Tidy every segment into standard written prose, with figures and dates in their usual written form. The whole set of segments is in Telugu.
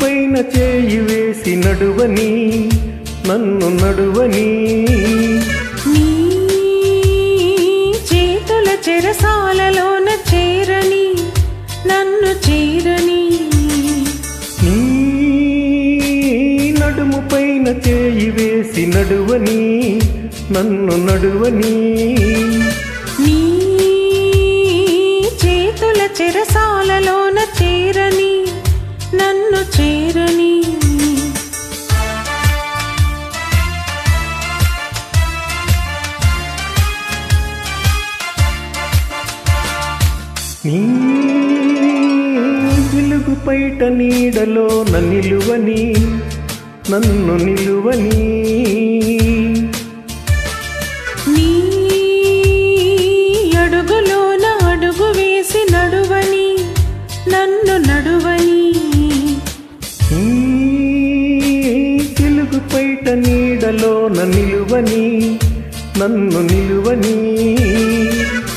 పైన చేయి వేసి నడువని నన్ను నడువని నీ చేతుల చెరసాలలోన చేరని నన్ను చేరని నీ నడుము పైన చేయి వేసి నడువని నన్ను నడువని నీ చేతుల చెరసాలలోన చేరని నన్ను చేరని నీ వెలుగు పైట నీడలో నిలువని నన్ను నిలువని నీ అడుగులోన అడుగు వేసి నడువని నన్ను నడువని వెలుగు పైట నీడలో నిలువని నన్ను నిలువని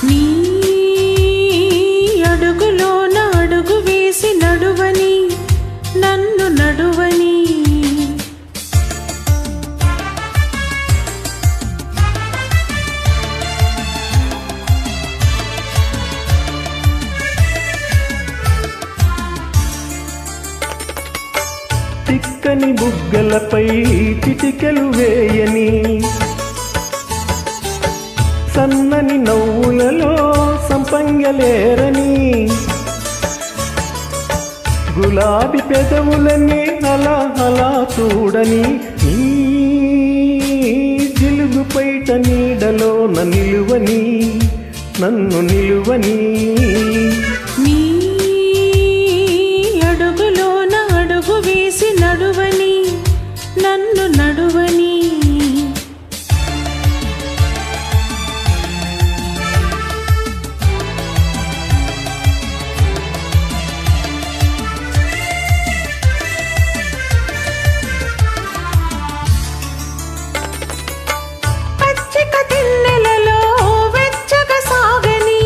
నీ అడుగులోన అడుగు వేసి నడువని నన్ను నడువని చిక్కని బుగ్గలపై చిటికెలు వేయని సన్నని నవ్వులలో సంపంగలేరని గులాబీ పెదవులని అలా అలా చూడని నీ జిలుగు పైట నీడలో నిలువని నన్ను నిలువని నీ అడుగులోన అడుగు వేసి నడువని నన్ను నడువని పచ్చిక తిన్నెలలో వెచ్చగా సాగని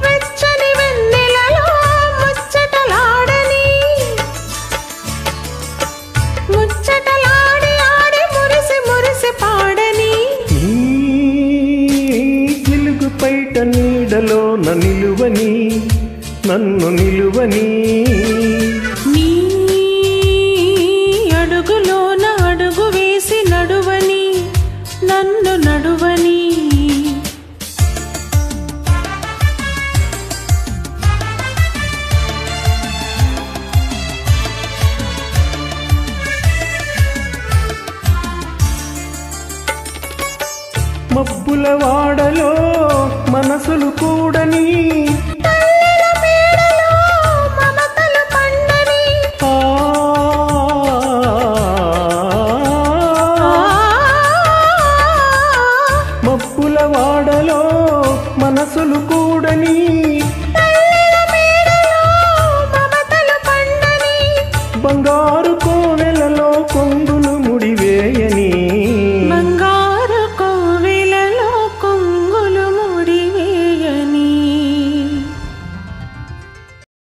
వెచ్చని వెన్నెలలో ముచ్చటలాడని ముచ్చటలాడి ఆడి మురిసి మురిసి పాడని నీ జిలుగు పైట నీడలో నిలువని నన్ను నిలువని నీ అడుగులోన అడుగు వేసి నడువని నన్ను నడువని మబ్బుల వాడలో మనసులు కూడని తల్లిల మేడలో మమతలు పండని మబ్బుల వాడలో మనసులు కూడని